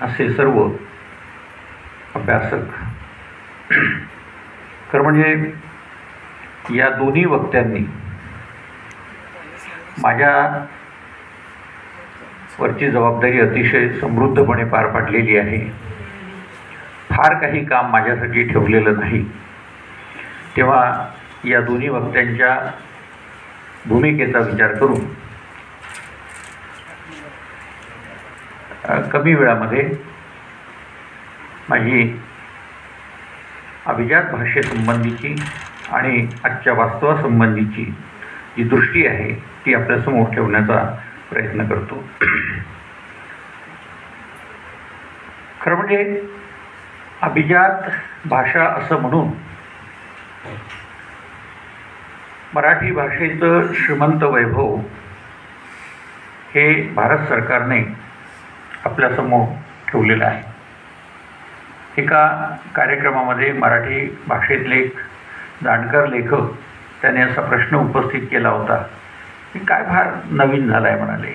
असे सर्व अभ्यासक, खरं म्हणजे या दोन्ही वक्त्यांनी माझ्यावरची जबाबदारी अतिशय समृद्धपणे पार पाडलेली आहे. फार काही काम माझ्यासाठी ठेवलेलं नाही. तेव्हा या दोन्ही वक्त्यांच्या भूमिकेचा विचार करून कमी वेळामध्ये माझी अभिजात भाषेसंबंधीची आणि आजच्या वास्तवासंबंधीची जी दृष्टी आहे ती आपल्यासमोर ठेवण्याचा प्रयत्न करतो. खरं म्हणजे अभिजात भाषा असं म्हणून मराठी भाषेचं श्रीमंत वैभव हे भारत सरकारने आपल्यासमोर ठेवलेलं आहे. एका कार्यक्रमामध्ये मराठी भाषेतले एक जाणकार लेखक त्याने असा प्रश्न उपस्थित केला होता की काय फार नवीन झालं आहे म्हणाले.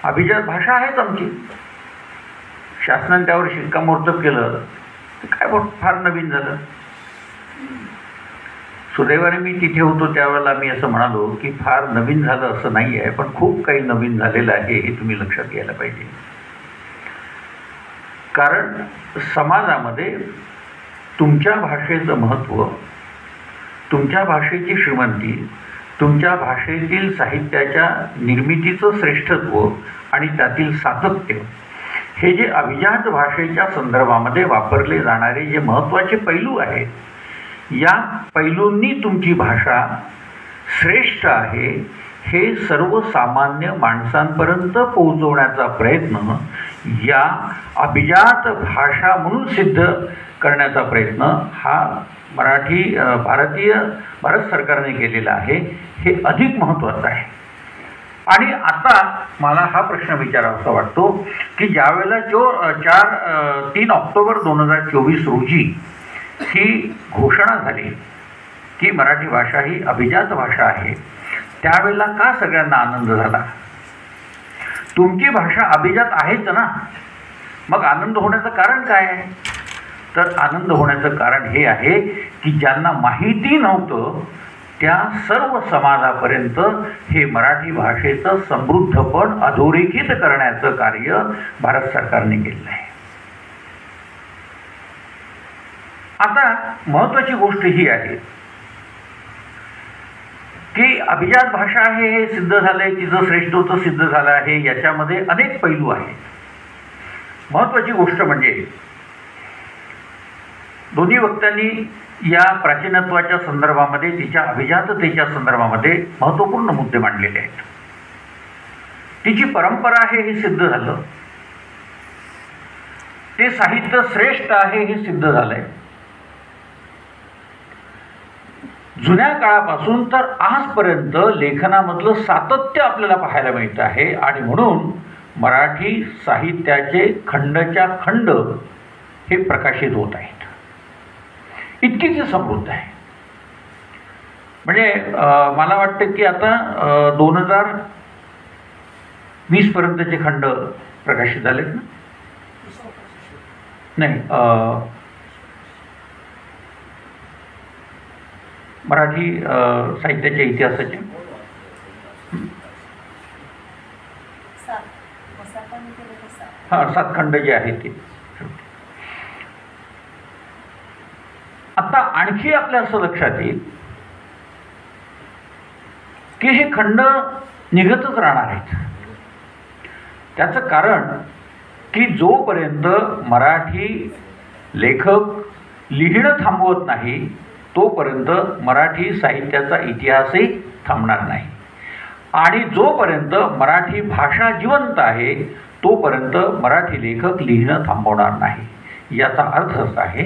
अभिजात भाषा आहेच आमची, शासनाने त्यावर शिक्कामोर्तब केलं, तर काय फार नवीन झालं. सुदैवाने मी तिथे होतो त्यावेळेला मी असं म्हणालो की फार नवीन झालं असं नाही आहे, पण खूप काही नवीन झालेलं आहे हे तुम्ही लक्षात घ्यायला पाहिजे. कारण समाजामध्ये तुमच्या भाषेचं महत्त्व, तुमच्या भाषेची श्रीमंती, तुमच्या भाषेतील साहित्याच्या निर्मितीचं श्रेष्ठत्व आणि त्यातील सातत्य हे जे अभिजात भाषेच्या संदर्भामध्ये वापरले जाणारे जे महत्त्वाचे पैलू आहेत, या पैलूंनी तुमची भाषा श्रेष्ठ आहे हे सर्वसामान्य माणसांपर्यंत पोहोचवण्याचा प्रयत्न या अभिजात भाषा म्हणून सिद्ध करण्याचा प्रयत्न हा भारत सरकारने केलेला आहे. हे अधिक महत्त्वाचं आहे. आणि आता मला हा प्रश्न विचारावासा वाटतो की ज्यावेळेला 3 ऑक्टोबर 2024 रोजी ही घोषणा झाली की मराठी भाषा ही अभिजात भाषा आहे, त्यावेळेला का सगळ्यांना आनंद झाला? तुमची भाषा अभिजात आहेच ना, मग आनंद होण्याचं कारण काय आहे? तर आनंद होण्याचं कारण हे आहे की ज्यांना माहिती नव्हतं त्या सर्व समाजापर्यंत हे मराठी भाषेचं समृद्धपण अधोरेखित करण्याचं कार्य भारत सरकारने केलेलं आहे. आता महत्त्वाची गोष्ट ही आहे की अभिजात भाषा आहे हे सिद्ध झालं आहे, तिचं श्रेष्ठत्व सिद्ध झालं आहे, याच्यामध्ये अनेक पैलू आहेत. महत्त्वाची गोष्ट म्हणजे दोन्ही वक्त्यांनी या प्राचीनत्वाच्या संदर्भामध्ये, तिच्या अभिजाततेच्या संदर्भामध्ये महत्त्वपूर्ण मुद्दे मांडलेले आहेत. तिची परंपरा आहे हे सिद्ध झालं, ते साहित्य श्रेष्ठ आहे हे सिद्ध झालंय. जुन्या काळापासून तर आजपर्यंत लेखनामधलं सातत्य आपल्याला पाहायला मिळतं आहे आणि म्हणून मराठी साहित्याचे खंडच्या खंड हे प्रकाशित होत आहेत. इतकी ते समृद्ध आहे. म्हणजे मला वाटतं की आता 2020 पर्यंतचे खंड प्रकाशित झालेत ना? नाही, मराठी साहित्याच्या इतिहासाचे 7 खंड जे आहेत ते. आता आणखी आपल्या असं लक्षात येईल की हे खंड निघतच राहणार आहेत. त्याचं कारण की जोपर्यंत मराठी लेखक लिहिणं थांबवत नाही तोपर्यंत मराठी साहित्याचा इतिहासही थांबणार नाही. आणि जोपर्यंत मराठी भाषा जिवंत आहे तोपर्यंत मराठी लेखक लिहिणं थांबवणार नाही. याचा अर्थ असा आहे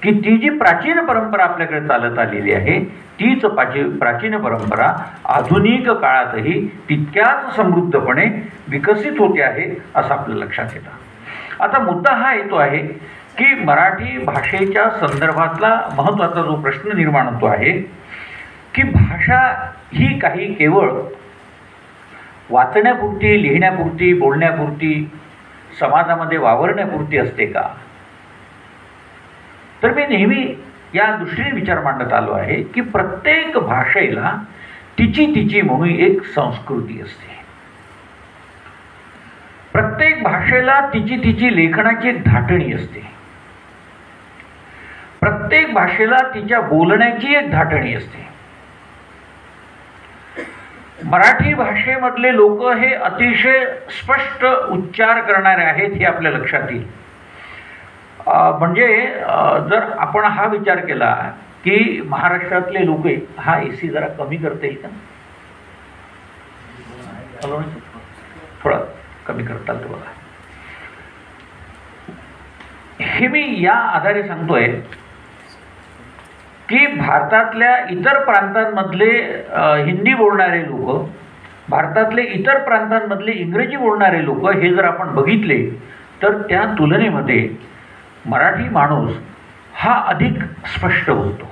की ती जी प्राचीन परंपरा आपल्याकडे चालत आलेली आहे तीच प्राचीन परंपरा आधुनिक काळातही तितक्याच समृद्धपणे विकसित होते आहे असं आपल्या लक्षात येतं. आता मुद्दा हा येतो आहे की मराठी भाषेच्या संदर्भातला महत्त्वाचा जो प्रश्न निर्माण होतो आहे की भाषा ही काही केवळ वाचण्यापुरती, लिहिण्यापुरती, बोलण्यापुरती समाजामध्ये वावरण्यापुरती असते का? तर मी नेहमी या दृष्टीने विचार मांडत आलो आहे की प्रत्येक भाषेला तिची तिची म्हणून एक संस्कृती असते. प्रत्येक भाषेला तिची तिची लेखनाची एक धाटणी असते. प्रत्येक भाषेला तिच्या बोलण्याची एक धाटणी असते. मराठी भाषेमधले लोक हे अतिशय स्पष्ट उच्चार करणारे आहेत हे आपल्या लक्षात येईल. म्हणजे जर आपण हा विचार केला की महाराष्ट्रातले लोक, हा AC जरा कमी करता येईल का? थोडा कमी करता आलं तर बघा. हे मी या आधारे सांगतोय की भारतातल्या इतर प्रांतांमधले हिंदी बोलणारे लोक, भारतातले इतर प्रांतांमधले इंग्रजी बोलणारे लोक हे जर आपण बघितले तर त्या तुलनेमध्ये मराठी माणूस हा अधिक स्पष्ट बोलतो.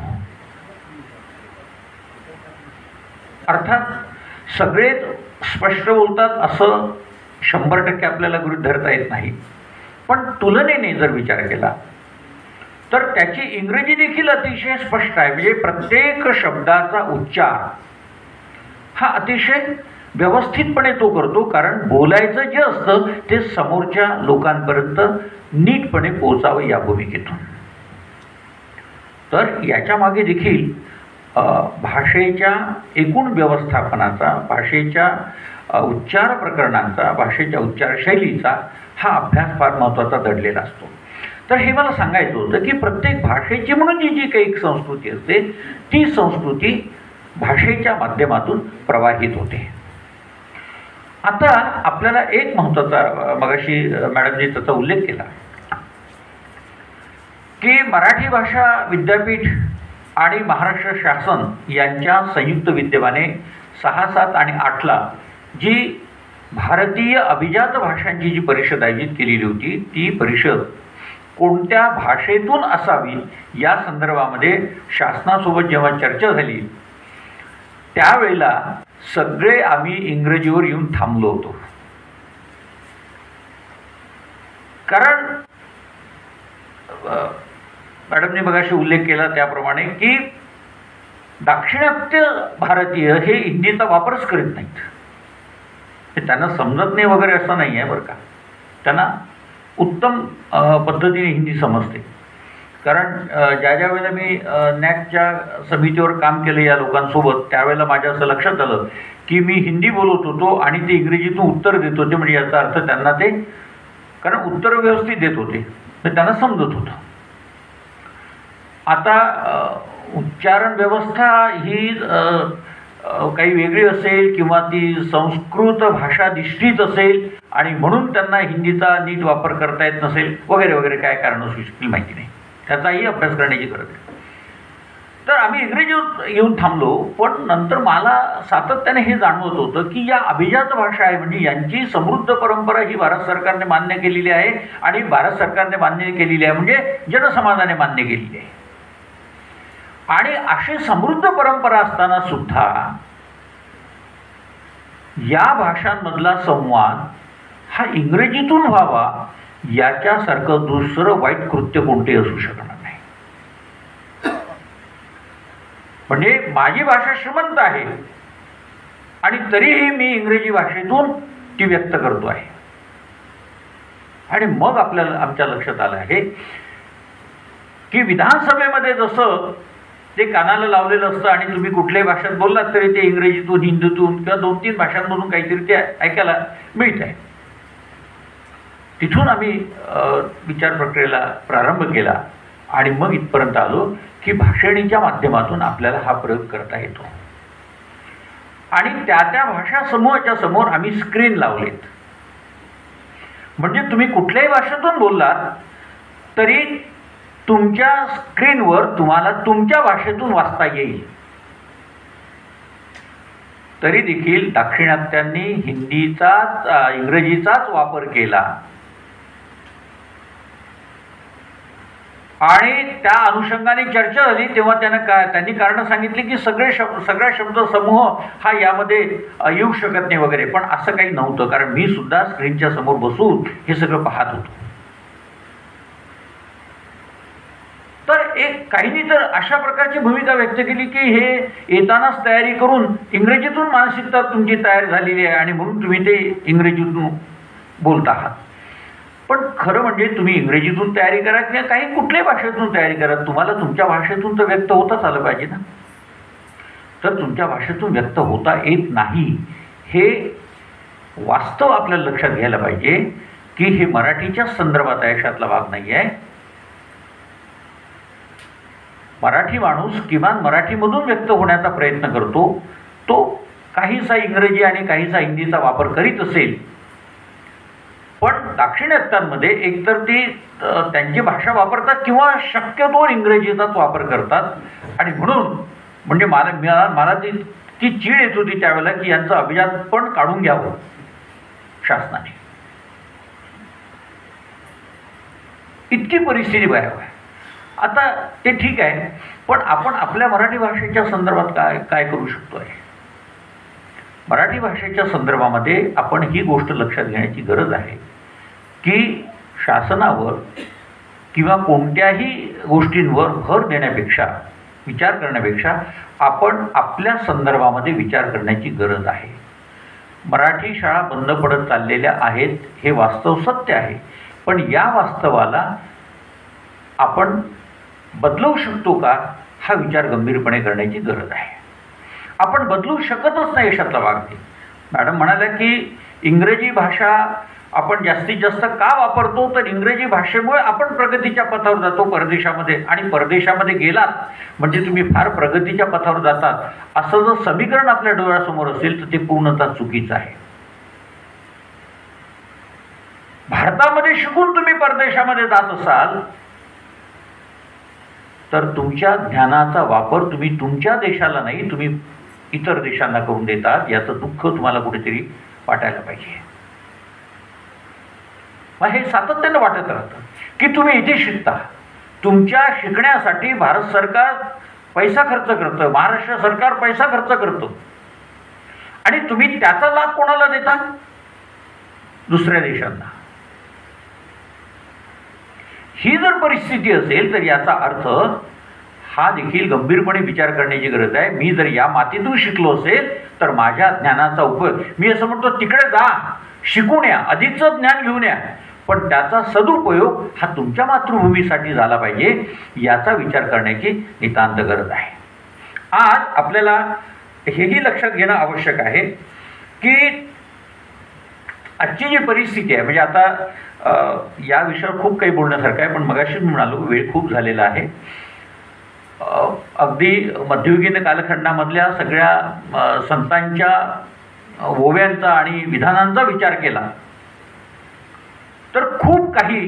अर्थात सगळेच स्पष्ट बोलतात असं 100% आपल्याला गृहीत धरता येत नाही, पण तुलनेने जर विचार केला तर त्याची इंग्रजी देखील अतिशय स्पष्ट आहे. म्हणजे प्रत्येक शब्दाचा उच्चार हा अतिशय व्यवस्थितपणे तो करतो, कारण बोलायचं जे असतं ते समोरच्या लोकांपर्यंत नीटपणे पोहोचावं या भूमिकेतून. तर याच्या मागे देखील भाषेच्या एकूण व्यवस्थापनाचा, भाषेच्या उच्चार प्रकरणांचा, भाषेच्या उच्चारशैलीचा हा अभ्यास फार महत्त्वाचा दडलेला असतो. तर हे मला सांगायचं होतं की प्रत्येक भाषेची म्हणून जी काही एक संस्कृती असते ती संस्कृती भाषेच्या माध्यमातून प्रवाहित होते. आता आपल्याला एक महत्त्वाचा, मगाशी मॅडमजी त्याचा उल्लेख केला की मराठी भाषा विद्यापीठ आणि महाराष्ट्र शासन यांच्या संयुक्त विद्यमाने 6, 7 आणि 8ला जी भारतीय अभिजात भाषांची जी परिषद आयोजित केलेली होती, ती परिषद कोणत्या भाषेतून असावी या संदर्भामध्ये शासनासोबत जेव्हा चर्चा झाली त्यावेळेला सगळे आम्ही इंग्रजीवर येऊन थांबलो होतो. कारण मॅडमने मगाशी उल्लेख केला त्याप्रमाणे की दाक्षिणात्य भारतीय हे हिंदीचा वापरच करीत नाहीत. हे त्यांना समजत नाही वगैरे असं नाही आहे बरं का. त्यांना उत्तम पद्धतीने हिंदी समजते. कारण ज्या ज्या वेळेला मी नॅकच्या समितीवर काम केलं या लोकांसोबत त्यावेळेला माझ्या असं लक्षात आलं की मी हिंदी बोलत होतो आणि ते इंग्रजीतून उत्तर देत होते. म्हणजे याचा अर्थ त्यांना ते, कारण उत्तर व्यवस्थित देत होते तर त्यांना समजत होतं. आता उच्चारण व्यवस्था ही काही वेगळी असेल किंवा ती संस्कृत भाषाधिष्ठित असेल आणि म्हणून त्यांना हिंदीचा नीट वापर करता येत नसेल वगैरे वगैरे काय कारण असू शकतील माहिती नाही. त्याचाही अभ्यास करण्याची गरज आहे. तर आम्ही इंग्रजीवर येऊन थांबलो, पण नंतर मला सातत्याने हे जाणवत होतं की या अभिजात भाषा आहे म्हणजे यांची समृद्ध परंपरा ही भारत सरकारने मान्य केलेली आहे आणि भारत सरकारने मान्य केलेली आहे म्हणजे जनसमाजाने मान्य केलेली आहे. आणि अशी समृद्ध परंपरा असताना सुद्धा या भाषांमधला संवाद हा इंग्रजीतून व्हावा याच्यासारखं दुसरं वाईट कृत्य कोणते असू शकणार नाही. म्हणजे माझी भाषा श्रीमंत आहे आणि तरीही मी इंग्रजी भाषेतून ती व्यक्त करतो आहे. आणि मग आपल्याला आमच्या लक्षात आलं आहे की विधानसभेमध्ये जसं ते कानाला लावलेलं असतं आणि तुम्ही कुठल्याही भाषेत बोललात तरी ते इंग्रजीतून, हिंदीतून किंवा 2-3 भाषांमधून काहीतरी ते ऐकायला मिळत आहे. तिथून आम्ही विचार प्रक्रियेला प्रारंभ केला आणि मग इथपर्यंत आलो की भाषणीच्या माध्यमातून आपल्याला हा प्रयोग करता येतो. आणि त्या भाषा समूहाच्या समोर आम्ही स्क्रीन लावलेत. म्हणजे तुम्ही कुठल्याही भाषेतून बोललात तरी तुमच्या स्क्रीनवर तुम्हाला तुमच्या भाषेतून वाचता येईल. तरी देखील दाक्षिणात्यांनी हिंदीचाच, इंग्रजीचाच वापर केला. आणि त्या अनुषंगाने चर्चा झाली तेव्हा त्यांनी कारणं सांगितली की सगळ्या शब्द समूह हा यामध्ये येऊ शकत नाही वगैरे. पण असं काही नव्हतं, कारण मी सुद्धा स्क्रीनच्या समोर बसून हे सगळं पाहत होतो. तर काहींनी तर अशा प्रकारची भूमिका व्यक्त केली की हे येतानाच तयारी करून इंग्रजीतून मानसिकता तुमची तयार झालेली आहे आणि म्हणून तुम्ही ते इंग्रजीतून बोलत आहात. पण खरं म्हणजे तुम्ही इंग्रजीतून तयारी करा किंवा काही कुठल्याही भाषेतून तयारी करा, तुम्हाला तुमच्या भाषेतून तर व्यक्त होताच आलं पाहिजे ना. तर तुमच्या भाषेतून व्यक्त होता येत नाही हे वास्तव आपल्याला लक्षात घ्यायला पाहिजे की हे मराठीच्या संदर्भात आयुष्यातला भाग नाही आहे. मराठी माणूस किमान मराठीमधून व्यक्त होण्याचा प्रयत्न करतो. तो काहीसा इंग्रजी आणि काहीसा हिंदीचा वापर करीत असेल, पण दाक्षिणात्यांमध्ये एकतर ती त्यांची भाषा वापरतात किंवा शक्यतो इंग्रजीचाच वापर करतात. आणि म्हणून म्हणजे मला ती चीड येत होती त्यावेळेला की यांचं अभिजात पण काढून घ्यावं शासनाने. इतकी परिस्थिती भयावह आहे. आता ते ठीक आहे, पण आपण आपल्या मराठी भाषेच्या संदर्भात काय करू शकतो आहे. मराठी भाषेच्या संदर्भामध्ये आपण ही गोष्ट लक्षात घेण्याची गरज आहे की शासनावर किंवा कोणत्याही गोष्टींवर भर देण्यापेक्षा, विचार करण्यापेक्षा आपण आपल्या संदर्भामध्ये विचार करण्याची गरज आहे. मराठी शाळा बंद पडत चाललेल्या आहेत हे वास्तव सत्य आहे, पण या वास्तवाला आपण बदलवू शकतो का हा विचार गंभीरपणे करण्याची गरज आहे. आपण बदलू शकतच नाही अशातला भाग नाही. मॅडम म्हणाल्या की इंग्रजी भाषा आपण जास्तीत जास्त का वापरतो, तर इंग्रजी भाषेमुळे आपण प्रगतीच्या पथावर जातो परदेशामध्ये, आणि परदेशामध्ये गेलात म्हणजे तुम्ही फार प्रगतीच्या पथावर जातात असं जर समीकरण आपल्या डोळ्यासमोर असेल तर ते पूर्णतः चुकीचं आहे. भारतामध्ये शिकून तुम्ही परदेशामध्ये जात असाल तर तुमच्या ज्ञानाचा वापर तुम्ही तुमच्या देशाला नाही, तुम्ही इतर देशांना करून देतात. याचं दुःख तुम्हाला कुठेतरी वाटायला पाहिजे. मग हे सातत्यानं वाटत राहतं की तुम्ही इथे शिकता, तुमच्या शिकण्यासाठी भारत सरकार पैसा खर्च करतं, महाराष्ट्र सरकार पैसा खर्च करतं, आणि तुम्ही त्याचा लाभ कोणाला देता? दुसऱ्या देशांना. ही जर परिस्थिती असेल तर याचा अर्थ हा देखील गंभीरपणे विचार करण्याची गरज आहे. मी जर या मातीतून शिकलो असेल तर माझ्या ज्ञानाचा उपयोग, मी असं म्हणतो तिकडे जा, शिकून या, अधिकचं ज्ञान घेऊन या, पण त्याचा सदुपयोग हा तुमच्या मातृभूमीसाठी झाला पाहिजे याचा विचार करण्याची नितांत गरज आहे. आज आपल्याला हेही लक्षात घेणं आवश्यक आहे की आजची जी परिस्थिती आहे, म्हणजे आता या विषयावर खूप काही बोलण्यासारखं आहे, पण मगाशी मी म्हणालो वेळ खूप झालेला आहे. अगदी मध्ययुगीन कालखंडामधल्या सगळ्या संतांच्या ओव्यांचा आणि विधानांचा विचार केला तर खूप काही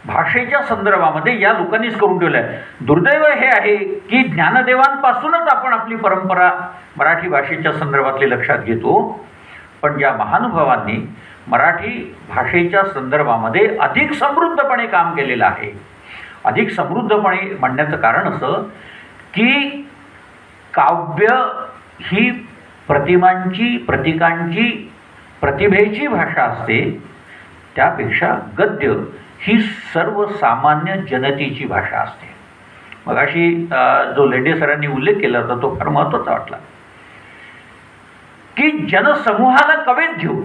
भाषेच्या संदर्भामध्ये या लोकांनीच करून ठेवलं आहे. दुर्दैव हे आहे की ज्ञानदेवांपासूनच आपण आपली परंपरा मराठी भाषेच्या संदर्भातली लक्षात घेतो, पण ज्या महानुभावांनी मराठी भाषेच्या संदर्भामध्ये अधिक समृद्धपणे काम केलेलं आहे. अधिक समृद्धपणे म्हणण्याचं कारण असं की काव्य ही प्रतिमांची, प्रतीकांची, प्रतिभेची भाषा असते, त्यापेक्षा गद्य ही सर्वसामान्य जनतेची भाषा असते. मगाशी जो लेंडे सरांनी उल्लेख केला होता तो फार महत्त्वाचा वाटला की जनसमूहाला कवेत घेऊ,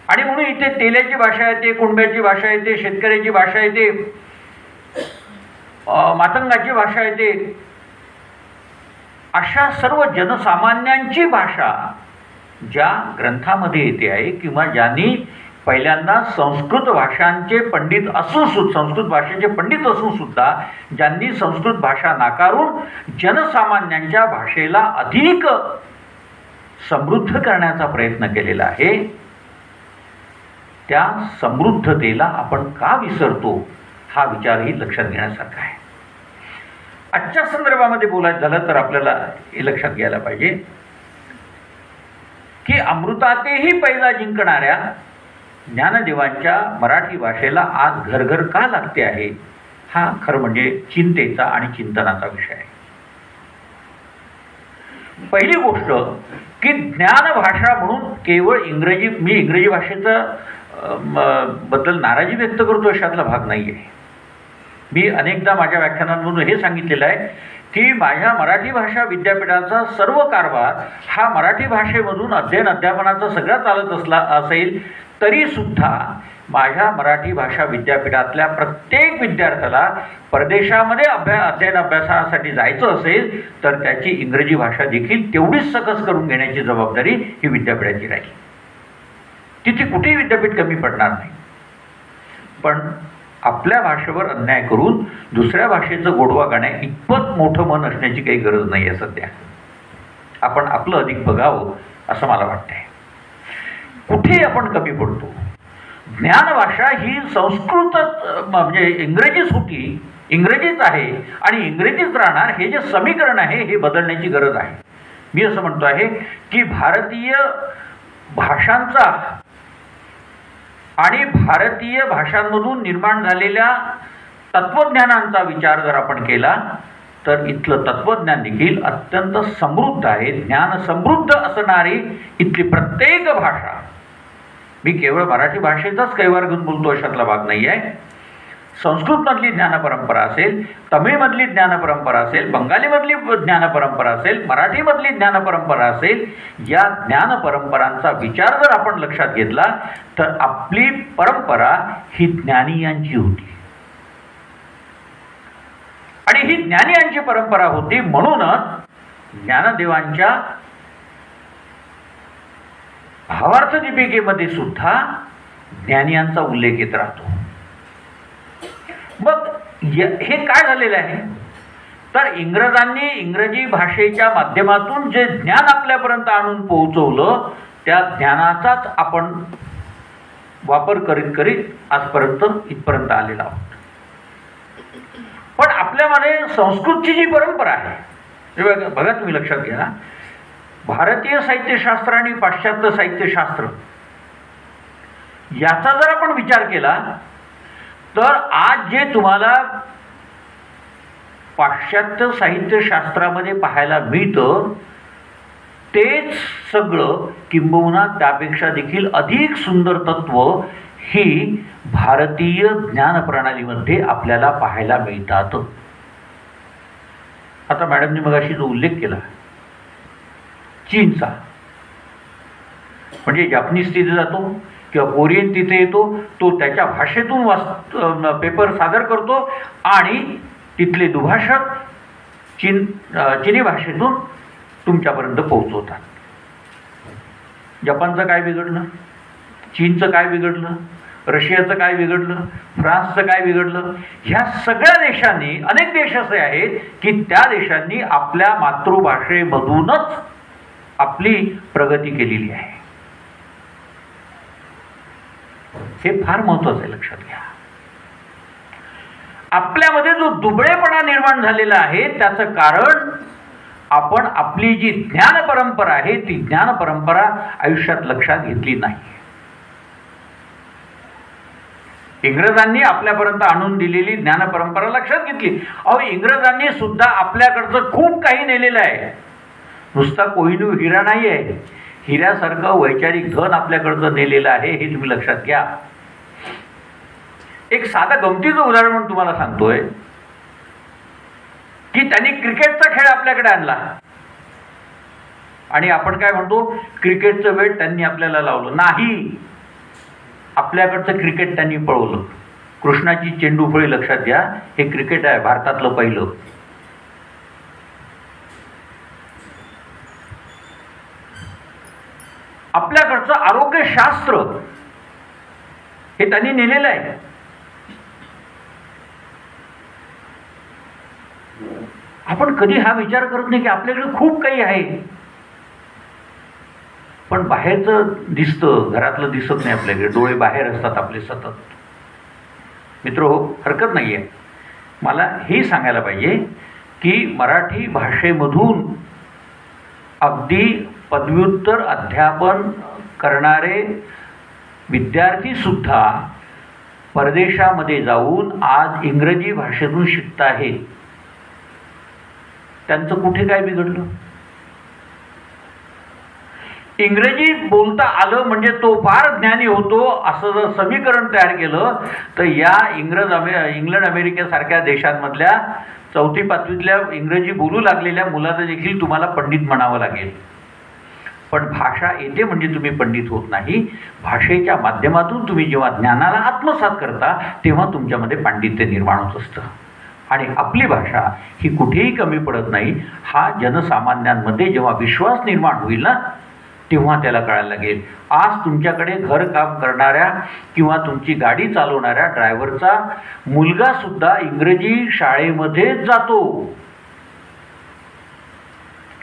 आणि म्हणून इथे तेल्याची भाषा येते, कुणब्याची भाषा येते, शेतकऱ्याची भाषा येते, मातंगाची भाषा येते, अशा सर्व जनसामान्यांची भाषा ज्या ग्रंथामध्ये येते आहे किंवा ज्यांनी पहिल्यांदा संस्कृत भाषांचे पंडित असून, संस्कृत भाषेचे पंडित असून सुद्धा ज्यांनी संस्कृत भाषा नाकारून जनसामान्यांच्या भाषेला अधिक समृद्ध करण्याचा प्रयत्न केलेला आहे, त्या समृद्धतेला आपण का विसरतो हा विचारही लक्षात घेण्यासारखा आहे. आजच्या संदर्भामध्ये बोलायचं झालं तर आपल्याला हे लक्षात घ्यायला पाहिजे की अमृतातेही पैजा जिंकणाऱ्या ज्ञानदेवांच्या मराठी भाषेला आज घरघर का लागते आहे, हा खरं म्हणजे चिंतेचा आणि चिंतनाचा विषय आहे. पहिली गोष्ट की ज्ञान भाषा म्हणून केवळ इंग्रजी, मी इंग्रजी भाषेचा बद्दल नाराजी व्यक्त करतो अशातला भाग नाही आहे. मी अनेकदा माझ्या व्याख्यानांमधून हे सांगितलेलं आहे की माझ्या मराठी भाषा विद्यापीठाचा सर्व कारभार हा मराठी भाषेमधून अध्ययन अध्यापनाचा सगळा चालत असेल तरीसुद्धा माझ्या मराठी भाषा विद्यापीठातल्या प्रत्येक विद्यार्थ्याला परदेशामध्ये अध्ययन अभ्यासासाठी जायचं असेल तर त्याची इंग्रजी भाषा देखील तेवढीच सकस करून घेण्याची जबाबदारी ही विद्यापीठाची राहील. तिथे कुठेही विद्यापीठ कमी पडणार नाही. पण आपल्या भाषेवर अन्याय करून दुसऱ्या भाषेचं गोडवा गाण्या इतपत मोठं मन असण्याची काही गरज नाही आहे सध्या. आपण आपलं अधिक बघावं असं मला वाटतंय. कुठे आपण कमी पडतो. ज्ञानभाषा ही संस्कृत म्हणजे इंग्रजीच होती, इंग्रजीच आहे आणि इंग्रजीच राहणार हे जे समीकरण आहे हे बदलण्याची गरज आहे. मी असं म्हणतो आहे की भारतीय भाषांचा आणि भारतीय भाषांमधून निर्माण झालेल्या तत्त्वज्ञानांचा विचार जर आपण केला तर इथलं तत्त्वज्ञान देखील अत्यंत समृद्ध आहे. ज्ञान समृद्ध असणारी इथली प्रत्येक भाषा, मी केवळ मराठी भाषेचाच कैवार घेऊन बोलतो अशातला भाग नाही आहे. संस्कृतमधली ज्ञानपरंपरा असेल, तमिळमधली ज्ञानपरंपरा असेल, बंगालीमधली ज्ञानपरंपरा असेल, मराठीमधली ज्ञानपरंपरा असेल, या ज्ञानपरंपरांचा विचार जर आपण लक्षात घेतला तर आपली परंपरा ही ज्ञानियांची होती आणि ही ज्ञानियांची परंपरा होती. म्हणूनच ज्ञानदेवांच्या भावार्थ दीपिकेमध्ये सुद्धा ज्ञानियांचा उल्लेख येत राहतो. मग हे काय झालेलं आहे तर इंग्रजांनी इंग्रजी भाषेच्या माध्यमातून जे ज्ञान आपल्यापर्यंत आणून पोहोचवलं त्या ज्ञानाचाच आपण वापर करीत करीत आजपर्यंत इथपर्यंत आलेला आहोत. पण आपल्यामध्ये संस्कृतची जी परंपरा आहे हे बघा तुम्ही लक्षात घ्या. भारतीय साहित्यशास्त्र आणि पाश्चात्य साहित्यशास्त्र याचा जर आपण विचार केला तर आज जे तुम्हाला पाश्चात्य साहित्यशास्त्रामध्ये पाहायला मिळतं तेच सगळं किंबहुना त्यापेक्षा देखील अधिक सुंदर तत्व ही भारतीय ज्ञानप्रणालीमध्ये आपल्याला पाहायला मिळतात. आता मॅडमनी मगाशी जो उल्लेख केला चीनचा, म्हणजे जपानीज तिथे जातो किंवा कोरियन तिथे येतो, तो त्याच्या भाषेतून पेपर सादर करतो आणि तिथले दुभाषक चिनी भाषेतून तुमच्यापर्यंत पोहोचवतात. जपानचं काय बिघडलं, चीनचं काय बिघडलं, रशियाचं काय बिघडलं, फ्रान्सचं काय बिघडलं. ह्या सगळ्या देशांनी, अनेक देश असे आहेत की त्या देशांनी आपल्या मातृभाषेमधूनच आपली प्रगती केलेली आहे. हे फार महत्त्वाचं आहे, लक्षात घ्या. आपल्यामध्ये जो दुबळेपणा निर्माण झालेला आहे त्याचं कारण आपण आपली जी ज्ञान परंपरा आहे ती ज्ञान परंपरा आयुष्यात लक्षात घेतली नाही. इंग्रजांनी आपल्यापर्यंत आणून दिलेली ज्ञान परंपरा लक्षात घेतली. अहो, इंग्रजांनी सुद्धा आपल्याकडचं खूप काही नेलेलं आहे. नुसता कोहिनूर हिरा नाही आहे, हिऱ्यासारखं वैचारिक धन आपल्याकडचं नेलेलं आहे, हे तुम्ही लक्षात घ्या. एक साधं गमतीचं उदाहरण म्हणून तुम्हाला सांगतोय की त्यांनी क्रिकेटचा खेळ आपल्याकडे आणला आणि आपण काय म्हणतो, क्रिकेटचं वेळ त्यांनी आपल्याला लावलं. नाही, आपल्याकडचं क्रिकेट त्यांनी पळवलं. कृष्णाची चेंडूफळी लक्षात घ्या, हे क्रिकेट आहे भारतातलं पहिलं. आपल्याकडचं आरोग्यशास्त्र हे त्यांनी नेलेलं आहे. आपण कधी हा विचार करत नाही की आपल्याकडे खूप काही आहे, पण बाहेरचं दिसतं, घरातलं दिसत नाही. आपल्याकडे डोळे बाहेर असतात आपले सतत. मित्र हो, हरकत नाही आहे. मला हे सांगायला पाहिजे की मराठी भाषेमधून अगदी पदव्युत्तर अध्यापन करणारे विद्यार्थीसुद्धा परदेशामध्ये जाऊन आज इंग्रजी भाषेतून शिकत आहेत, त्यांचं कुठे काय बिघडलं? इंग्रजी बोलता आलं म्हणजे तो फार ज्ञानी होतो असं जर समीकरण तयार केलं तर या इंग्लंड अमेरिकेसारख्या देशांमधल्या 4वी-5वीतल्या इंग्रजी बोलू लागलेल्या मुलाला देखील तुम्हाला पंडित म्हणावं लागेल. पण भाषा येते म्हणजे तुम्ही पंडित होत नाही. भाषेच्या माध्यमातून तुम्ही जेव्हा ज्ञानाला आत्मसात करता तेव्हा तुमच्यामध्ये पांडित्य निर्माण होत असतं. आणि आपली भाषा ही कुठेही कमी पडत नाही. हा जनसामान्यांमध्ये जेव्हा विश्वास निर्माण होईल ना तेव्हा त्याला कळायला लागेल. आज तुमच्याकडे घरकाम करणाऱ्या किंवा तुमची गाडी चालवणाऱ्या ड्रायव्हरचा मुलगा सुद्धा इंग्रजी शाळेमध्येच जातो,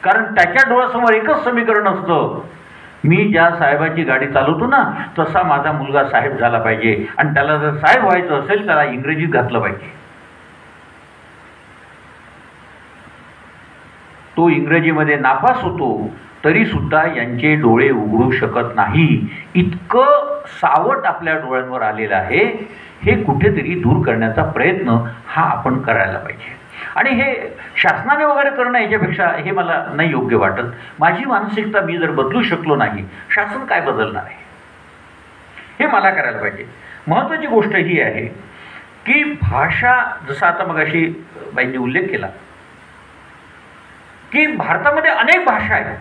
कारण त्याच्या डोळ्यासमोर एकच समीकरण असतं, मी ज्या साहेबाची गाडी चालवतो ना तसा माझा मुलगा साहेब झाला पाहिजे आणि त्याला जर साहेब व्हायचं असेल त्याला इंग्रजीत घातलं पाहिजे. तो इंग्रजीमध्ये नापास होतो तरी सुद्धा यांचे डोळे उघडू शकत नाही. इतकं सावट आपल्या डोळ्यांवर आलेलं आहे. हे कुठेतरी दूर करण्याचा प्रयत्न हा आपण करायला पाहिजे. आणि हे शासनाने वगैरे करणं याच्यापेक्षा हे मला नाही योग्य वाटत. माझी मानसिकता मी जर बदलू शकलो नाही, शासन काय बदलणार आहे? हे मला करायला पाहिजे. महत्त्वाची गोष्ट ही आहे की भाषा, जसं आता मगाशी बाईंनी उल्लेख केला की भारतामध्ये अनेक भाषा आहेत.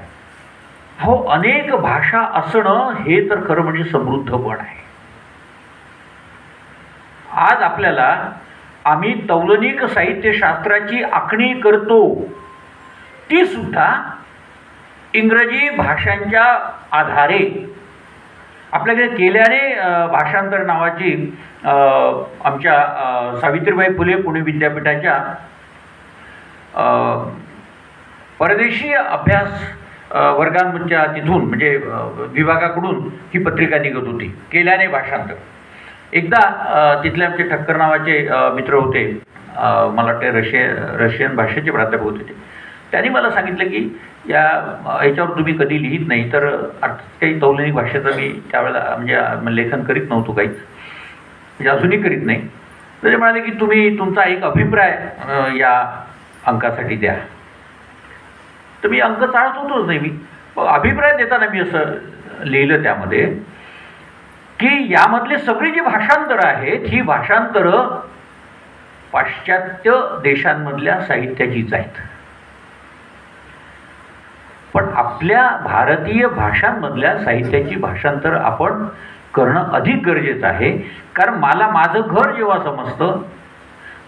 हो, अनेक भाषा असणं हे तर खरं म्हणजे समृद्धपण आहे. आज आपल्याला आम्ही तौलनिक साहित्यशास्त्राची आखणी करतो ती सुद्धा इंग्रजी भाषांच्या आधारे. आपल्याकडे केल्याने भाषांतर नावाची आमच्या सावित्रीबाई फुले पुणे विद्यापीठाच्या परदेशी अभ्यास वर्गांच्या तिथून म्हणजे विभागाकडून ही पत्रिका निघत होती, केल्याने भाषांतर. एकदा तिथले आमचे ठक्कर नावाचे मित्र होते, मला वाटते रशियन भाषेचे प्राध्यापक होते ते. त्यांनी मला सांगितलं की याच्यावर तुम्ही कधी लिहित नाही, तर काही तौलनिक भाषेचं मी त्यावेळेला म्हणजे लेखन करीत नव्हतो काहीच, म्हणजे अजूनही करीत नाही. तर ते म्हणाले की तुम्ही तुमचा एक अभिप्राय या अंकासाठी द्या. तर मी अंक चाळत होतोच नाही. मी अभिप्राय देताना मी असं लिहिलं त्यामध्ये की यामधली सगळी जी भाषांतरं आहेत ही भाषांतरं पाश्चात्य देशांमधल्या साहित्याचीच आहेत. पण आपल्या भारतीय भाषांमधल्या साहित्याची भाषांतर आपण करणं अधिक गरजेचं आहे. कारण मला माझं घर जेव्हा समजतं,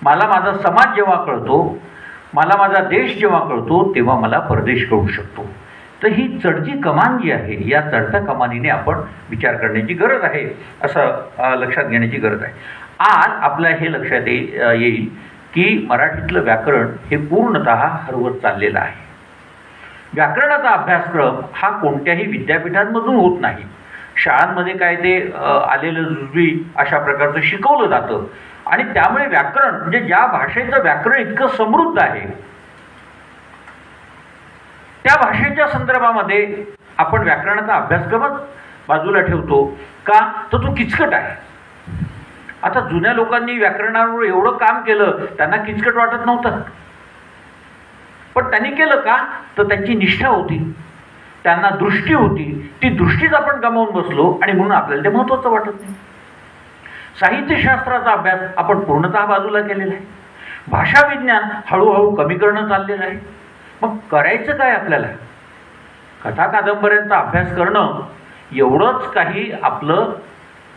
मला माझा समाज जेव्हा कळतो, मला माझा देश जेव्हा कळतो तेव्हा मला परदेश कळू शकतो. तर ही चढती कमान जी आहे या चढत्या कमानीने आपण विचार करण्याची गरज आहे, असं लक्षात घेण्याची गरज आहे. आज आपल्या हे लक्षात येईल की मराठीतलं व्याकरण हे पूर्णतः हरवत चाललेलं आहे. व्याकरणाचा अभ्यासक्रम हा कोणत्याही विद्यापीठांमधून होत नाही. शाळांमध्ये काय ते आलेलं जुजवी अशा प्रकारचं शिकवलं जातं आणि त्यामुळे व्याकरण म्हणजे ज्या भाषेचं व्याकरण इतकं समृद्ध आहे त्या भाषेच्या संदर्भामध्ये आपण व्याकरणाचा अभ्यासक्रमच बाजूला ठेवतो का, तर तो किचकट आहे. आता जुन्या लोकांनी व्याकरणावर एवढं काम केलं, त्यांना किचकट वाटत नव्हतं, पण त्यांनी केलं का, तर त्यांची निष्ठा होती, त्यांना दृष्टी होती. ती दृष्टीच आपण गमावून बसलो आणि म्हणून आपल्याला ते महत्त्वाचं वाटत नाही. साहित्यशास्त्राचा अभ्यास आपण पूर्णतः बाजूला केलेला आहे. भाषा विज्ञान हळूहळू कमी करणं चाललेलं आहे. मग करायचं काय आपल्याला? कथा कादंबऱ्यांचा अभ्यास करणं एवढंच काही आपलं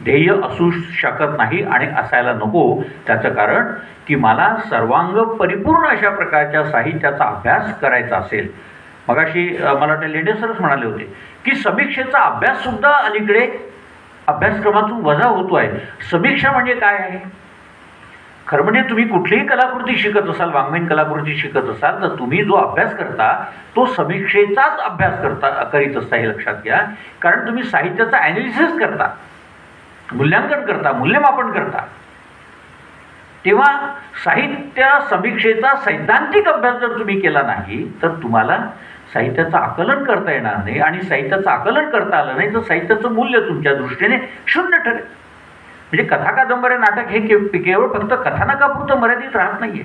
ध्येय असू शकत नाही आणि असायला नको. त्याचं कारण की मला सर्वांग परिपूर्ण अशा प्रकारच्या साहित्याचा अभ्यास करायचा असेल. मगाशी मला वाटतं लेंडे सरच म्हणाले होते की समीक्षेचा अभ्याससुद्धा अलीकडे अभ्यासक्रमातून वजा होतो आहे. समीक्षा म्हणजे काय आहे? खरं म्हणजे तुम्ही कुठलीही कलाकृती शिकत असाल, वाङ्मयीन कलाकृती शिकत असाल, तर तुम्ही जो अभ्यास करता तो समीक्षेचाच अभ्यास करीत असता, हे लक्षात घ्या. कारण तुम्ही साहित्याचा ॲनालिसिस करता, मूल्यांकन करता, मूल्यमापन करता. तेव्हा साहित्य समीक्षेचा सैद्धांतिक अभ्यास जर तुम्ही केला नाही तर तुम्हाला साहित्याचं आकलन करता येणार नाही. आणि साहित्याचं आकलन करता आलं नाही तर साहित्याचं मूल्य तुमच्या दृष्टीने शून्य ठरेल. म्हणजे कथा कादंबरी नाटक हे केवळ फक्त कथानकापुरतं मर्यादित राहत नाहीये.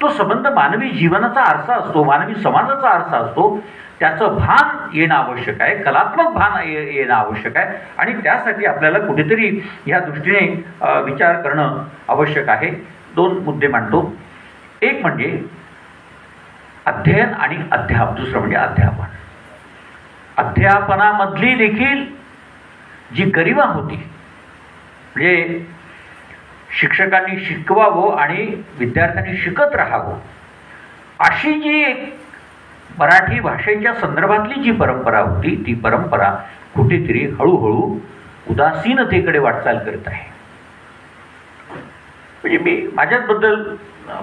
तो संबंध मानवी जीवनाचा आरसा असतो, मानवी समाजाचा आरसा असतो. त्याचं भान येणं आवश्यक आहे, कलात्मक भान येणं आवश्यक आहे. आणि त्यासाठी आपल्याला कुठेतरी ह्या दृष्टीने विचार करणं आवश्यक आहे. 2 मुद्दे मांडतो. एक म्हणजे अध्ययन आणि अध्याप, दुसरं म्हणजे अध्यापन. अध्यापनामधली देखील जी गरिमा होती, म्हणजे शिक्षकांनी शिकवावं आणि विद्यार्थ्यांनी शिकत राहावं, अशी जी एक मराठी भाषेच्या संदर्भातली जी परंपरा होती, ती परंपरा कुठेतरी हळूहळू उदासीनतेकडे वाटचाल करत आहे. म्हणजे मी माझ्याचबद्दल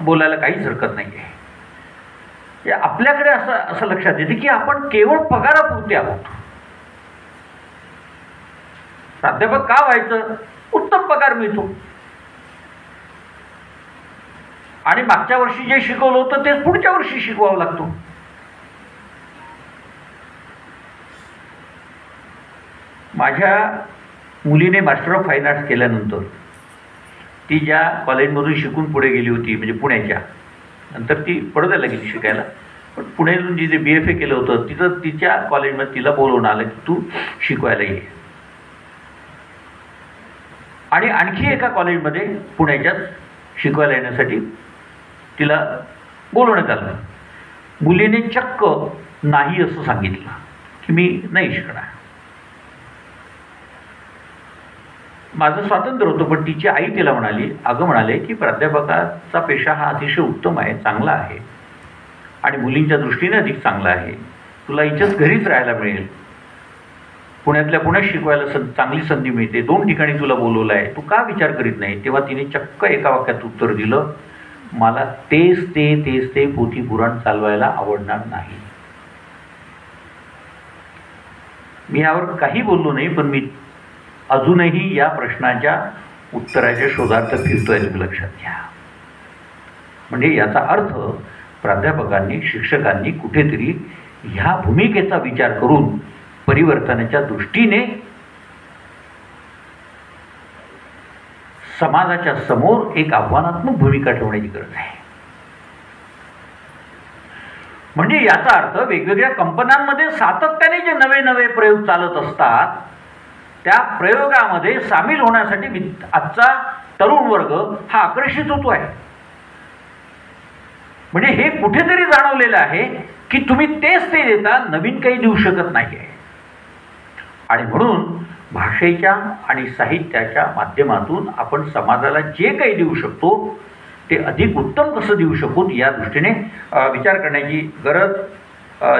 बोलायला काहीच हरकत नाही आहे. आपल्याकडे असं लक्षात येते की आपण केवळ पगारापुरते आहोत. प्राध्यापक का व्हायचं? उत्तम पगार मिळतो आणि मागच्या वर्षी जे शिकवलं होतं तेच पुढच्या वर्षी शिकवावं लागतो. माझ्या मुलीने मास्टर ऑफ फाईन आर्ट्स केल्यानंतर ती ज्या कॉलेजमधून शिकून पुढे गेली होती, म्हणजे पुण्याच्या, नंतर ती पडद्याला गेली शिकायला, पण पुण्यातून जी जे BFA केलं होतं तिथं तिच्या कॉलेजमध्ये तिला बोलवून आलं की तू शिकवायला ये. आणि आणखी एका कॉलेजमध्ये पुण्याच्यात शिकवायला येण्यासाठी तिला बोलवण्यात आलं. मुलीने चक्क नाही असं सांगितलं की मी नाही शिकणार. माझं स्वातंत्र्य होतं, पण तिची आई तिला म्हणाली, अगं म्हणाले की प्राध्यापकाचा पेशा हा अतिशय उत्तम आहे, चांगला आहे आणि मुलींच्या दृष्टीने अधिक चांगला आहे. तुला इथेच घरीच राहायला मिळेल, पुण्यातल्या पुण्यात शिकवायला चांगली संधी मिळते, 2 ठिकाणी तुला बोलवलं आहे, तू का विचार करीत नाही? तेव्हा तिने चक्क एका वाक्यात उत्तर दिलं, मला तेच ते पोथी पुराण चालवायला आवडणार नाही. मी यावर काही बोललो नाही, पण मी अजूनही या प्रश्नाच्या उत्तराच्या शोधार्थ फिरतोय, तुम्ही लक्षात घ्या. म्हणजे याचा अर्थ प्राध्यापकांनी, शिक्षकांनी कुठेतरी ह्या भूमिकेचा विचार करून परिवर्तनाच्या दृष्टीने समाजाच्या समोर एक आव्हानात्मक भूमिका ठेवण्याची गरज आहे. म्हणजे याचा अर्थ वेगवेगळ्या कंपन्यांमध्ये सातत्याने जे नवे नवे प्रयोग चालत असतात, त्या प्रयोगामध्ये सामील होण्यासाठी आजचा तरुण वर्ग हा आकर्षित होतो आहे. म्हणजे हे कुठेतरी जाणवलेलं आहे की तुम्ही तेच ते देता, नवीन काही देऊ शकत नाही आहे. आणि म्हणून भाषेच्या आणि साहित्याच्या माध्यमातून आपण समाजाला जे काही देऊ शकतो ते अधिक उत्तम कसं देऊ शकू या दृष्टीने विचार करण्याची गरज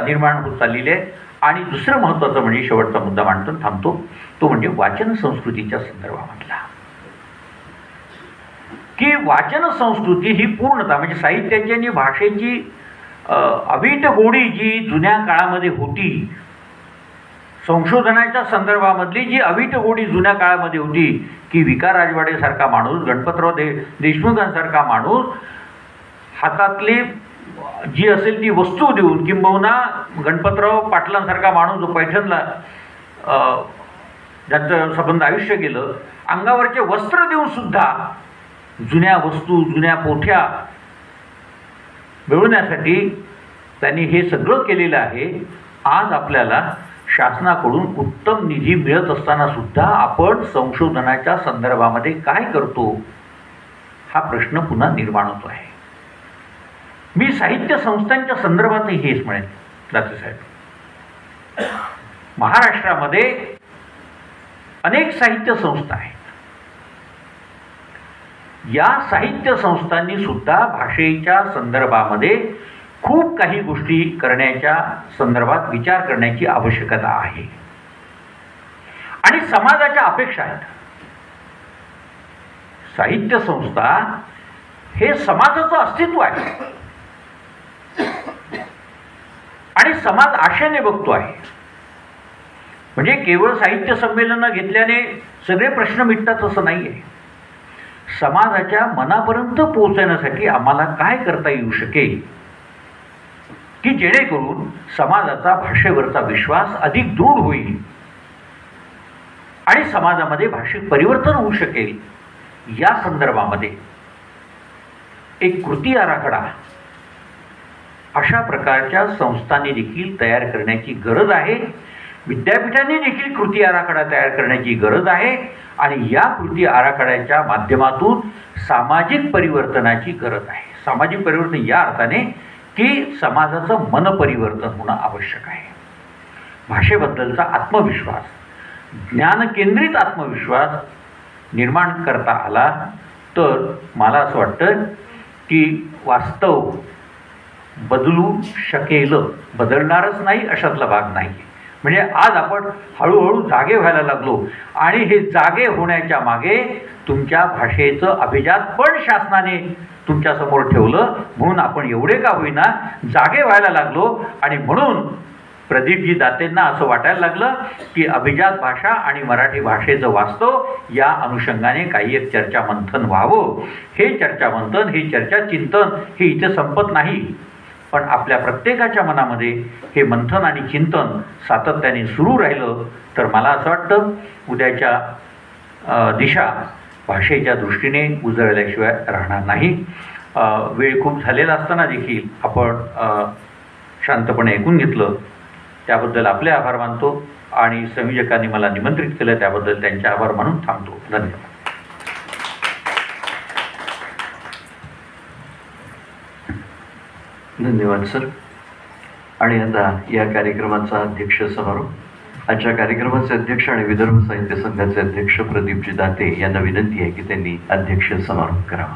निर्माण होत चाललेली आहे. आणि दुसरं महत्त्वाचं म्हणजे शेवटचा मुद्दा मांडतो थांबतो, तो म्हणजे वाचन संस्कृतीच्या संदर्भामधला, की वाचन संस्कृती ही पूर्णतः म्हणजे साहित्याची आणि भाषेची अवीट गोडी जी जुन्या काळामध्ये होती, संशोधनाच्या संदर्भामधली जी अवीट गोडी जुन्या काळामध्ये होती, की विका राजवाडेसारखा माणूस, गणपतराव देशमुखांसारखा माणूस हातातली जी असेल ती वस्तू देऊन, किंबहुना गणपतराव पाटलांसारखा माणूस जो पैठणला ज्यांचं संबंध आयुष्य गेलं, अंगावरचे वस्त्र देऊन सुद्धा जुन्या वस्तू, जुन्या पोथ्या मिळवण्यासाठी त्यांनी हे सगळं केलेलं आहे. आज आपल्याला शासनाकडून उत्तम निधी मिळत असताना सुद्धा आपण संशोधनाच्या संदर्भामध्ये काय करतो हा प्रश्न पुन्हा निर्माण होतो आहे. मी साहित्य संस्थांच्या संदर्भातही हेच म्हणेन दातेसाहेब, महाराष्ट्रामध्ये अनेक साहित्य संस्था आहेत. या साहित्य संस्थांनी सुद्धा भाषेच्या संदर्भामध्ये खूप काही गोष्टी करण्याच्या संदर्भात विचार करण्याची आवश्यकता आहे आणि समाजाच्या अपेक्षा आहेत. साहित्य संस्था हे समाजाचं अस्तित्व आहे आणि समाज आशेने बघतो आहे. म्हणजे केवळ साहित्य संमेलनं घेतल्याने सगळे प्रश्न मिटतात असं नाही आहे. समाजाच्या मनापर्यंत पोहोचण्यासाठी आम्हाला काय करता येऊ शकेल की जेणेकरून समाजाचा भाषेवरचा विश्वास अधिक दृढ होईल आणि समाजामध्ये भाषिक परिवर्तन होऊ शकेल या संदर्भामध्ये एक कृती आराखडा अशा प्रकारच्या संस्थांनी देखील तयार करण्याची गरज आहे. विद्यापीठांनी देखील कृती आराखडा तयार करण्याची गरज आहे आणि या कृती आराखड्याच्या माध्यमातून सामाजिक परिवर्तनाची गरज आहे. सामाजिक परिवर्तन या अर्थाने की समाजाचं मनपरिवर्तन होणं आवश्यक आहे. भाषेबद्दलचा आत्मविश्वास, ज्ञानकेंद्रित आत्मविश्वास निर्माण करता आला तर मला असं वाटतं की वास्तव बदलू शकेल. बदलणारच नाही अशातला भाग नाही. म्हणजे आज आपण हळूहळू जागे व्हायला लागलो आणि हे जागे होण्याच्या मागे तुमच्या भाषेचं अभिजात पण शासनाने तुमच्यासमोर ठेवलं, म्हणून आपण एवढे का होईना जागे व्हायला लागलो. आणि म्हणून प्रदीपजी दातेंना असं वाटायला लागलं की अभिजात भाषा आणि मराठी भाषेचं वास्तव या अनुषंगाने काही एक चर्चा मंथन व्हावं. हे चर्चा मंथन, हे चर्चा चिंतन हे इथे संपत नाही, पण आपल्या प्रत्येकाच्या मनामध्ये हे मंथन आणि चिंतन सातत्याने सुरू राहिलं तर मला असं वाटतं उद्याच्या दिशा भाषेच्या दृष्टीने उजळल्याशिवाय राहणार नाही. वेळ खूप झालेला असताना देखील आपण शांतपणे ऐकून घेतलं त्याबद्दल आपले आभार मानतो आणि संयोजकांनी मला निमंत्रित केलं त्याबद्दल त्यांचे आभार मानून थांबतो. धन्यवाद. धन्यवाद सर. आणि आता या कार्यक्रमाचा अध्यक्ष समारोप. आजच्या कार्यक्रमाचे अध्यक्ष आणि विदर्भ साहित्य संघाचे अध्यक्ष प्रदीपजी दाते यांना विनंती आहे की त्यांनी अध्यक्ष समारोप करावा.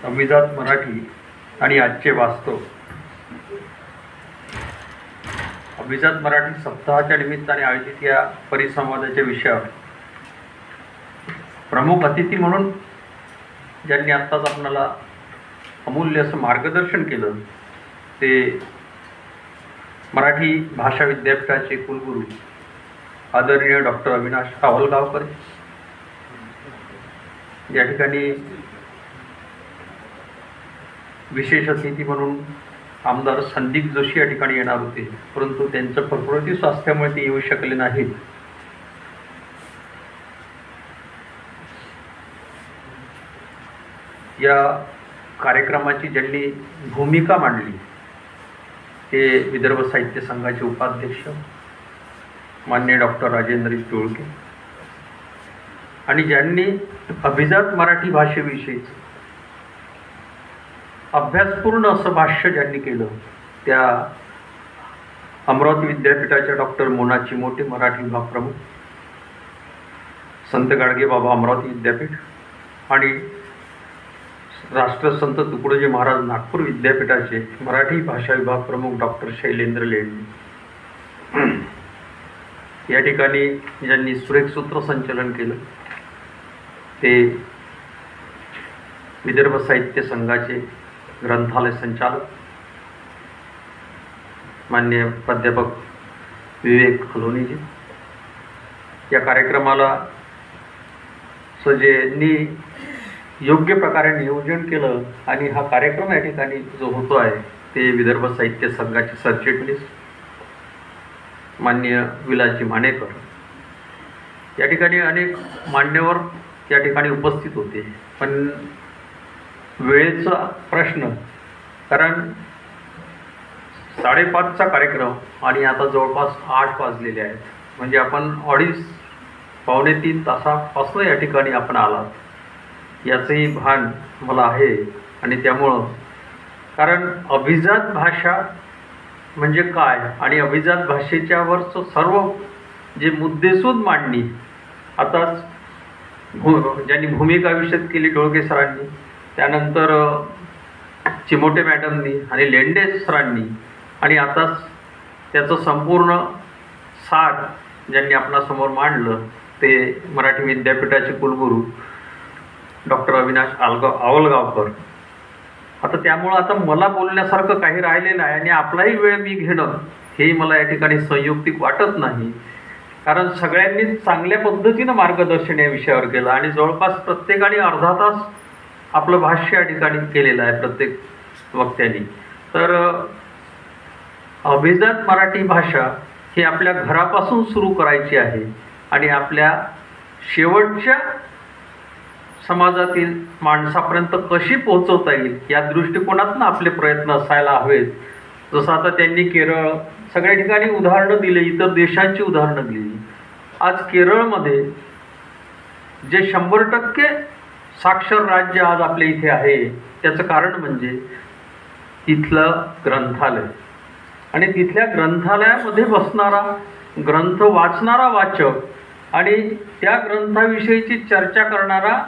अभिजात मराठी आणि आजचे वास्तव. अभिजात मराठी सप्ताहाच्या निमित्ताने आयोजित या परिसंवादाच्या विषयावर प्रमुख अतिथी म्हणून ज्यांनी आत्ताच आपणाला अमूल्य असं मार्गदर्शन केलं ते मराठी भाषा विद्यापीठाचे कुलगुरू आदरणीय डॉक्टर अविनाश आवलगावकर. या ठिकाणी विशेष अतिथी म्हणून आमदार संदीप जोशी या ठिकाणी येणार होते, परंतु त्यांचं प्रकृती स्वास्थ्यामुळे ते येऊ शकले नाहीत. या कार्यक्रमाची ज्यांनी भूमिका मांडली ते विदर्भ साहित्य संघाचे उपाध्यक्ष माननीय डॉक्टर राजेंद्र टोळके आणि ज्यांनी अभिजात मराठी भाषेविषयीच अभ्यासपूर्ण असं भाष्य ज्यांनी केलं त्या अमरावती विद्यापीठाच्या डॉक्टर मोना चिमोटे मराठी विभाग प्रमुख, संत गाडगेबाबा अमरावती विद्यापीठ आणि राष्ट्रसंत तुकडोजी महाराज नागपूर विद्यापीठाचे मराठी भाषा विभाग प्रमुख डॉक्टर शैलेंद्र लेंडे या ठिकाणी ज्यांनी सुरेख सूत्रसंचलन केलं ते विदर्भ साहित्य संघाचे ग्रंथालय संचालक माननीय प्राध्यापक विवेक खलोनीजी. या कार्यक्रमाला ज्यांनी योग्य प्रकारे नियोजन केलं आणि हा कार्यक्रम या ठिकाणी जो होतो आहे ते विदर्भ साहित्य संघाचे सरचिटणीस माननीय विलासजी मानेकर. या ठिकाणी अनेक मान्यवर या ठिकाणी उपस्थित होते, पण वेळेचा प्रश्न, कारण 5:30चा कार्यक्रम आणि आता जवळपास 8 वाजलेले आहेत, म्हणजे आपण 2.5-3 तासापासून या ठिकाणी आपण आलात याचंही भान मला आहे. आणि त्यामुळं कारण अभिजात भाषा म्हणजे काय आणि अभिजात भाषेच्यावरचं सर्व जे मुद्देसूद मांडणी आताच ज्यांनी भूमिका विषद केली टोळके सरांनी, त्यानंतर चिमोटे मॅडमनी आणि लेंडे सरांनी, आणि आताच त्याचं संपूर्ण सार ज्यांनी आपणासमोर मांडलं ते मराठी विद्यापीठाचे कुलगुरू डॉक्टर अविनाश आवलगावकर. आता त्यामुळं आता मला बोलण्यासारखं काही राहिलेलं आहे आणि आपलाही वेळ मी घेणं हेही मला या ठिकाणी संयुक्तिक वाटत नाही, कारण सगळ्यांनी चांगल्या पद्धतीनं मार्गदर्शन या विषयावर केलं आणि जवळपास प्रत्येकाने अर्धा तास आपलं भाष्य या ठिकाणी केलेलं आहे प्रत्येक वक्त्यांनी. तर अभिजात मराठी भाषा ही आपल्या घरापासून सुरू करायची आहे आणि आपल्या शेवटच्या समाजातील माणसापर्यंत कशी पोहोचवता येईल या दृष्टिकोनातून आपले प्रयत्न असायला हवेत. जसं आता त्यांनी केरळ सगळ्या ठिकाणी उदाहरणं दिले, इतर देशांची उदाहरणं दिली. आज केरळमध्ये जे 100% साक्षर राज्य आज आपल्या इथे आहे त्याचं कारण म्हणजे तिथलं ग्रंथालय आणि तिथल्या ग्रंथालयामध्ये बसणारा ग्रंथ वाचणारा वाचक आणि त्या ग्रंथाविषयीची चर्चा करणारा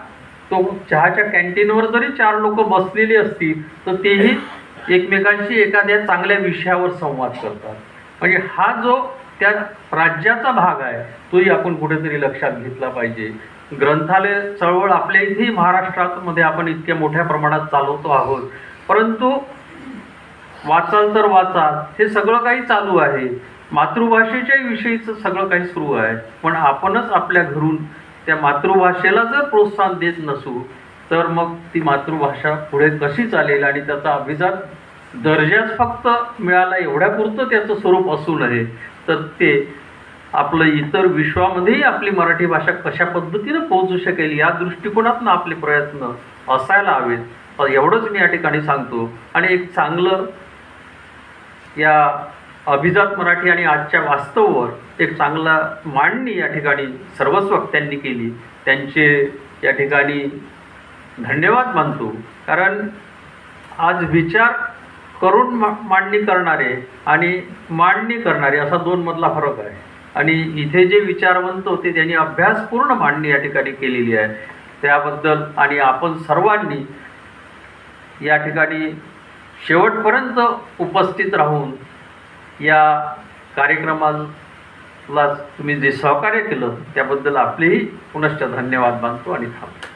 तो चहाच्या कॅन्टीनवर जरी 4 लोक बसलेली असतील तर तेही एकमेकांशी एखाद्या चांगल्या विषयावर संवाद करतात. म्हणजे हा जो त्या राज्याचा भाग आहे तोही आपण कुठेतरी लक्षात घेतला पाहिजे. ग्रंथालय चळवळ आपल्या इथेही महाराष्ट्रामध्ये आपण इतक्या मोठ्या प्रमाणात चालवतो आहोत, परंतु वाचाल तर वाचाल हे सगळं काही चालू आहे. मातृभाषेच्या विषयीचं सगळं काही सुरू आहे, पण आपणच आपल्या घरून त्या मातृभाषेला जर प्रोत्साहन देत नसू तर मग ती मातृभाषा पुढे कशी चालेल आणि त्याचा अभिजात दर्जाच फक्त मिळाला एवढ्यापुरतं त्याचं स्वरूप असू नये, तर ते आपलं इतर विश्वामध्येही आपली मराठी भाषा कशा पद्धतीनं पोहोचू शकेल या दृष्टिकोनातून आपले प्रयत्न असायला हवेत. एवढंच मी या ठिकाणी सांगतो. आणि एक चांगलं या अभिजात मराठी आणि आजच्या वास्तवावर एक चांगला मांडणी या ठिकाणी सर्वच वक्त्यांनी केली. त्यांचे या ठिकाणी धन्यवाद मानतो, कारण आज विचार करून मांडणी करणारे आणि मांडणी करणारे असा 2 मधला फरक आहे. आणि इथे जे विचारवंत होते त्यांनी अभ्यासपूर्ण मांडणी या ठिकाणी केलेली आहे. त्याबद्दल आणि आपण सर्वांनी या ठिकाणी शेवटपर्यंत उपस्थित राहून या कार्यक्रमाला तुम्ही जे सहकार्य केलं त्याबद्दल आपलेही पुनश्च धन्यवाद मानतो आणि थांबतो.